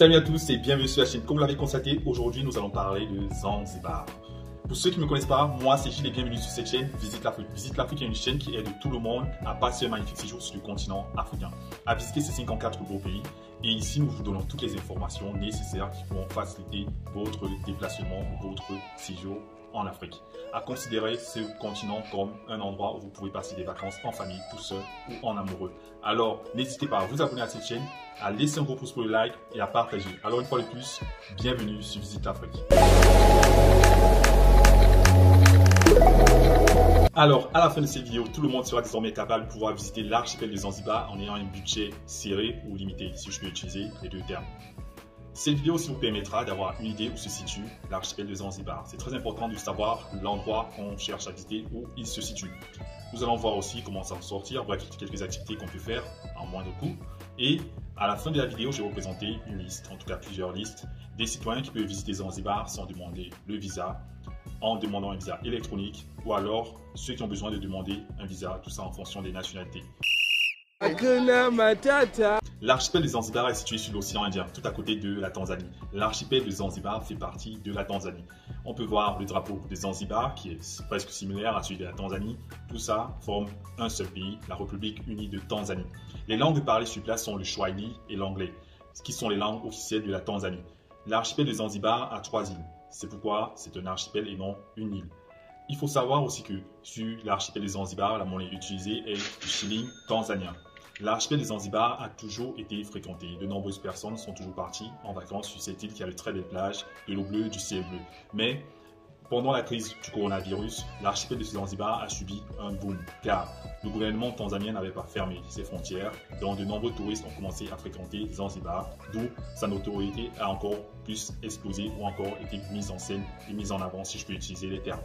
Salut à tous et bienvenue sur la chaîne. Comme vous l'avez constaté, aujourd'hui nous allons parler de Zanzibar. Pour ceux qui ne me connaissent pas, moi c'est Gilles et bienvenue sur cette chaîne Visite l'Afrique. Visite l'Afrique est une chaîne qui aide tout le monde à passer un magnifique séjour sur le continent africain, à visiter ces 54 beaux pays. Et ici nous vous donnons toutes les informations nécessaires qui vont faciliter votre déplacement ou votre séjour en Afrique. À considérer ce continent comme un endroit où vous pouvez passer des vacances en famille, tout seul ou en amoureux. Alors n'hésitez pas à vous abonner à cette chaîne, à laisser un gros pouce pour le like et à partager. Alors une fois de plus, bienvenue sur Visite l'Afrique. Alors, à la fin de cette vidéo, tout le monde sera désormais capable de pouvoir visiter l'archipel de Zanzibar en ayant un budget serré ou limité, si je peux utiliser les deux termes. Cette vidéo aussi vous permettra d'avoir une idée où se situe l'archipel de Zanzibar. C'est très important de savoir l'endroit qu'on cherche à visiter, où il se situe. Nous allons voir aussi comment s'en sortir, bref, quelques activités qu'on peut faire en moins de coûts. Et à la fin de la vidéo, je vais vous présenter une liste, en tout cas plusieurs listes, des citoyens qui peuvent visiter Zanzibar sans demander le visa, en demandant un visa électronique, ou alors ceux qui ont besoin de demander un visa, tout ça en fonction des nationalités. L'archipel de Zanzibar est situé sur l'océan Indien, tout à côté de la Tanzanie. L'archipel de Zanzibar fait partie de la Tanzanie. On peut voir le drapeau de Zanzibar, qui est presque similaire à celui de la Tanzanie. Tout ça forme un seul pays, la République unie de Tanzanie. Les langues parlées sur place sont le Swahili et l'anglais, qui sont les langues officielles de la Tanzanie. L'archipel de Zanzibar a 3 îles. C'est pourquoi c'est un archipel et non une île. Il faut savoir aussi que sur l'archipel de Zanzibar, la monnaie utilisée est le shilling tanzanien. L'archipel de Zanzibar a toujours été fréquenté. De nombreuses personnes sont toujours parties en vacances sur cette île qui a de très belles plages, de l'eau bleue, du ciel bleu. Mais pendant la crise du coronavirus, l'archipel de Zanzibar a subi un boom car le gouvernement tanzanien n'avait pas fermé ses frontières. Donc de nombreux touristes ont commencé à fréquenter Zanzibar, d'où sa notoriété a encore plus explosé ou encore été mise en scène et mise en avant si je peux utiliser les termes.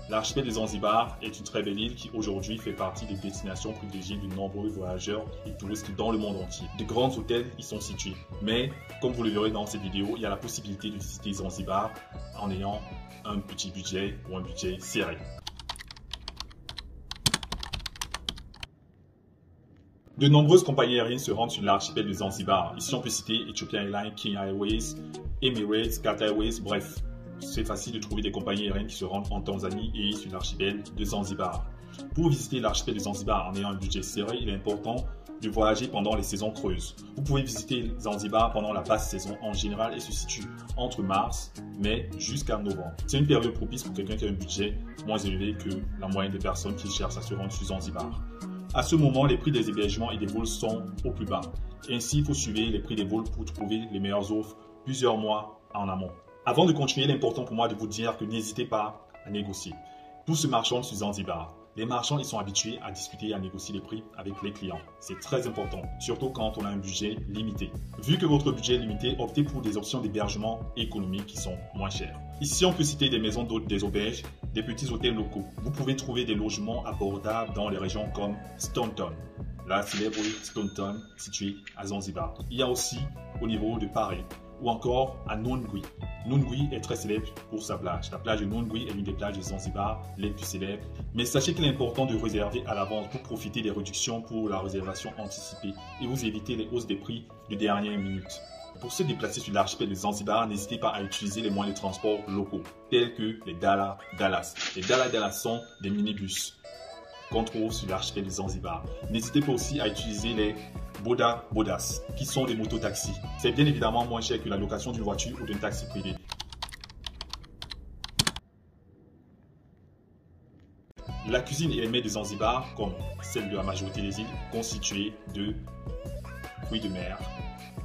L'archipel de Zanzibar est une très belle île qui aujourd'hui fait partie des destinations privilégiées de nombreux voyageurs et touristes dans le monde entier. De grands hôtels y sont situés. Mais comme vous le verrez dans cette vidéo, il y a la possibilité de visiter Zanzibar en ayant un petit budget ou un budget serré. De nombreuses compagnies aériennes se rendent sur l'archipel de Zanzibar. Ici, on peut citer Ethiopian Airlines, Kenya Airways, Emirates, Qatar Airways, bref. C'est facile de trouver des compagnies aériennes qui se rendent en Tanzanie et sur l'archipel de Zanzibar. Pour visiter l'archipel de Zanzibar en ayant un budget serré, il est important de voyager pendant les saisons creuses. Vous pouvez visiter Zanzibar pendant la basse saison. En général, elle se situe entre mars, mai jusqu'à novembre. C'est une période propice pour quelqu'un qui a un budget moins élevé que la moyenne des personnes qui cherchent à se rendre sur Zanzibar. À ce moment, les prix des hébergements et des vols sont au plus bas. Ainsi, il faut suivre les prix des vols pour trouver les meilleures offres plusieurs mois en amont. Avant de continuer, il est important pour moi de vous dire que n'hésitez pas à négocier. Tout se marchande sur Zanzibar. Les marchands ils sont habitués à discuter et à négocier les prix avec les clients. C'est très important, surtout quand on a un budget limité. Vu que votre budget est limité, optez pour des options d'hébergement économiques qui sont moins chères. Ici, on peut citer des maisons d'hôtes, des auberges, des petits hôtels locaux. Vous pouvez trouver des logements abordables dans les régions comme Stone Town, la célèbre Stone Town située à Zanzibar. Il y a aussi au niveau de Paris, ou encore à Nungwi. Nungwi est très célèbre pour sa plage. La plage de Nungwi est l'une des plages de Zanzibar les plus célèbres. Mais sachez qu'il est important de réserver à l'avance pour profiter des réductions pour la réservation anticipée et vous éviter les hausses des prix de dernière minute. Pour se déplacer sur l'archipel de Zanzibar, n'hésitez pas à utiliser les moyens de transport locaux, tels que les Dala Dalas. Les Dala Dalas sont des minibus qu'on trouve sur l'archipel de Zanzibar. N'hésitez pas aussi à utiliser les Boda Bodas, qui sont des mototaxis. C'est bien évidemment moins cher que la location d'une voiture ou d'un taxi privé. La cuisine et les mets de Zanzibar, comme celle de la majorité des îles, constituée de fruits de mer,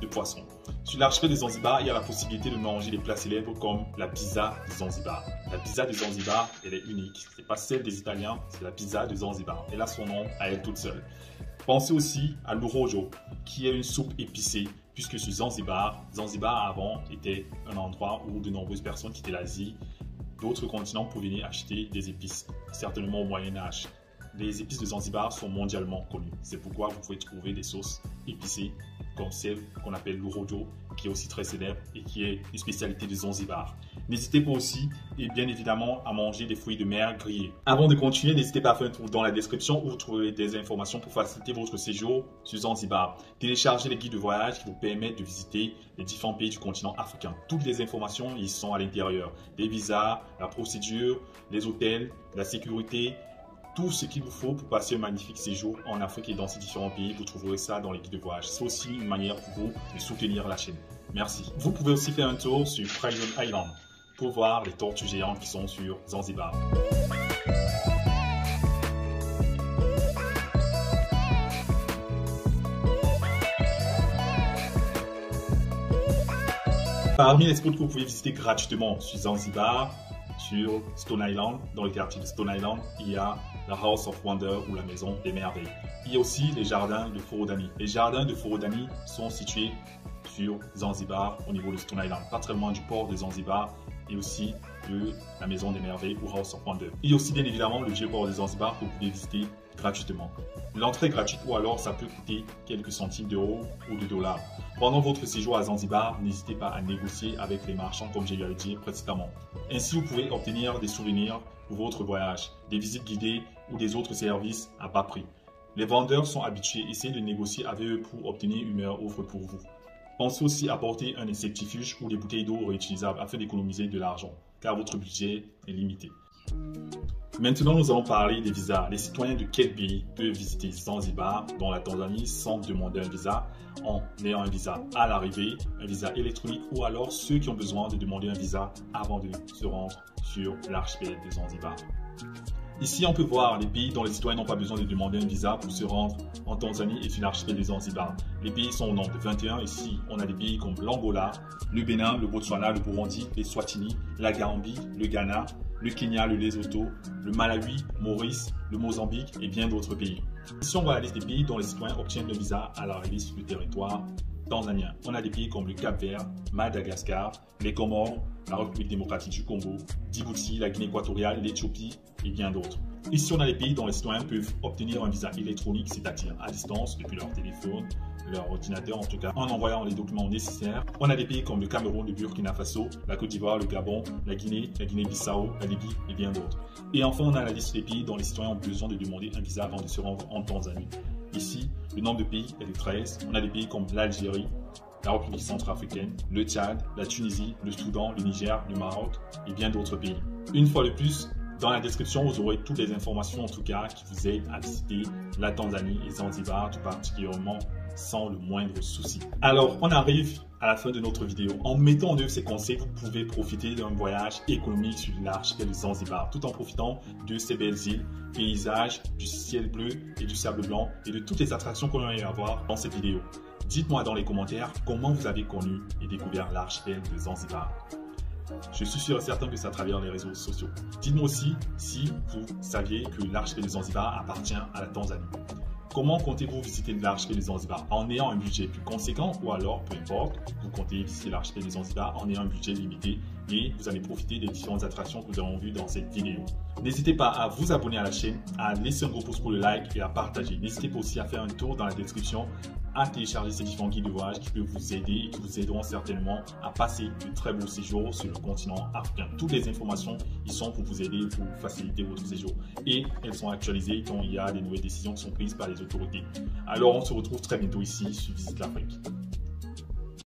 de poissons. Sur l'archipel de Zanzibar, il y a la possibilité de manger des plats célèbres comme la pizza de Zanzibar. La pizza de Zanzibar, elle est unique. Ce n'est pas celle des Italiens, c'est la pizza de Zanzibar. Elle a son nom à elle toute seule. Pensez aussi à l'urojo, qui est une soupe épicée, puisque sur Zanzibar, avant était un endroit où de nombreuses personnes quittaient l'Asie, d'autres continents pour venir acheter des épices, certainement au Moyen-Âge. Les épices de Zanzibar sont mondialement connues. C'est pourquoi vous pouvez trouver des sauces épicées comme celle qu'on appelle l'Urojo, qui est aussi très célèbre et qui est une spécialité de Zanzibar. N'hésitez pas aussi, et bien évidemment, à manger des fruits de mer grillés. Avant de continuer, n'hésitez pas à faire un tour dans la description où vous trouverez des informations pour faciliter votre séjour sur Zanzibar. Téléchargez les guides de voyage qui vous permettent de visiter les différents pays du continent africain. Toutes les informations y sont à l'intérieur. Les visas, la procédure, les hôtels, la sécurité, tout ce qu'il vous faut pour passer un magnifique séjour en Afrique et dans ces différents pays. Vous trouverez ça dans les guides de voyage. C'est aussi une manière pour vous de soutenir la chaîne. Merci. Vous pouvez aussi faire un tour sur Crayon Island pour voir les tortues géantes qui sont sur Zanzibar. Parmi les spots que vous pouvez visiter gratuitement sur Zanzibar, sur Stone Island, dans le quartier de Stone Island, il y a la House of Wonder ou la Maison des Merveilles. Il y a aussi les jardins de Forodani. Les jardins de Forodani sont situés sur Zanzibar au niveau de Stone Island, pas très loin du port de Zanzibar et aussi de la Maison des Merveilles ou House of Wonder. Il y a aussi bien évidemment le vieux port de Zanzibar que vous pouvez visiter gratuitement. L'entrée est gratuite ou alors ça peut coûter quelques centimes d'euros ou de dollars. Pendant votre séjour à Zanzibar, n'hésitez pas à négocier avec les marchands comme je l'ai dit précédemment. Ainsi, vous pouvez obtenir des souvenirs pour votre voyage, des visites guidées ou des autres services à bas prix. Les vendeurs sont habitués, essayez de négocier avec eux pour obtenir une meilleure offre pour vous. Pensez aussi à apporter un insectifuge ou des bouteilles d'eau réutilisables afin d'économiser de l'argent, car votre budget est limité. Maintenant, nous allons parler des visas. Les citoyens de quel pays peuvent visiter Zanzibar, dont la Tanzanie, sans demander un visa, en ayant un visa à l'arrivée, un visa électronique, ou alors ceux qui ont besoin de demander un visa avant de se rendre sur l'archipel de Zanzibar. Ici, on peut voir les pays dont les citoyens n'ont pas besoin de demander un visa pour se rendre en Tanzanie et sur l'archipel de Zanzibar. Les pays sont au nombre de 21. Ici, on a des pays comme l'Angola, le Bénin, le Botswana, le Burundi, les Swatini, la Gambie, le Ghana, le Kenya, le Lesotho, le Malawi, Maurice, le Mozambique et bien d'autres pays. Ici, on voit la liste des pays dont les citoyens obtiennent le visa à l'arrivée sur le territoire tanzanien. On a des pays comme le Cap-Vert, Madagascar, les Comores, la République démocratique du Congo, Djibouti, la Guinée équatoriale, l'Éthiopie et bien d'autres. Ici, on a des pays dont les citoyens peuvent obtenir un visa électronique, c'est-à-dire à distance depuis leur téléphone, leur ordinateur en tout cas, en envoyant les documents nécessaires. On a des pays comme le Cameroun, le Burkina Faso, la Côte d'Ivoire, le Gabon, la Guinée-Bissau, la Libye et bien d'autres. Et enfin, on a la liste des pays dont les citoyens ont besoin de demander un visa avant de se rendre en Tanzanie. Ici, le nombre de pays est de 13. On a des pays comme l'Algérie, la République centrafricaine, le Tchad, la Tunisie, le Soudan, le Niger, le Maroc et bien d'autres pays. Une fois de plus, dans la description, vous aurez toutes les informations en tout cas qui vous aident à visiter la Tanzanie et Zanzibar tout particulièrement sans le moindre souci. Alors, on arrive à la fin de notre vidéo. En mettant en œuvre ces conseils, vous pouvez profiter d'un voyage économique sur l'archipel de Zanzibar, tout en profitant de ces belles îles, paysages, du ciel bleu et du sable blanc et de toutes les attractions qu'on va y avoir dans cette vidéo. Dites-moi dans les commentaires comment vous avez connu et découvert l'archipel de Zanzibar. Je suis sûr et certain que c'est à travers les réseaux sociaux. Dites-moi aussi si vous saviez que l'archipel de Zanzibar appartient à la Tanzanie. Comment comptez-vous visiter l'archipel de Zanzibar en ayant un budget plus conséquent ou alors, peu importe, vous comptez visiter l'archipel de Zanzibar en ayant un budget limité et vous allez profiter des différentes attractions que nous avons vues dans cette vidéo. N'hésitez pas à vous abonner à la chaîne, à laisser un gros pouce pour le like et à partager. N'hésitez pas aussi à faire un tour dans la description, à télécharger ces différents guides de voyage qui peuvent vous aider et qui vous aideront certainement à passer de très beaux séjours sur le continent africain. Toutes les informations y sont pour vous aider, pour faciliter votre séjour. Et elles sont actualisées quand il y a des nouvelles décisions qui sont prises par les autorités. Alors on se retrouve très bientôt ici sur Visite l'Afrique.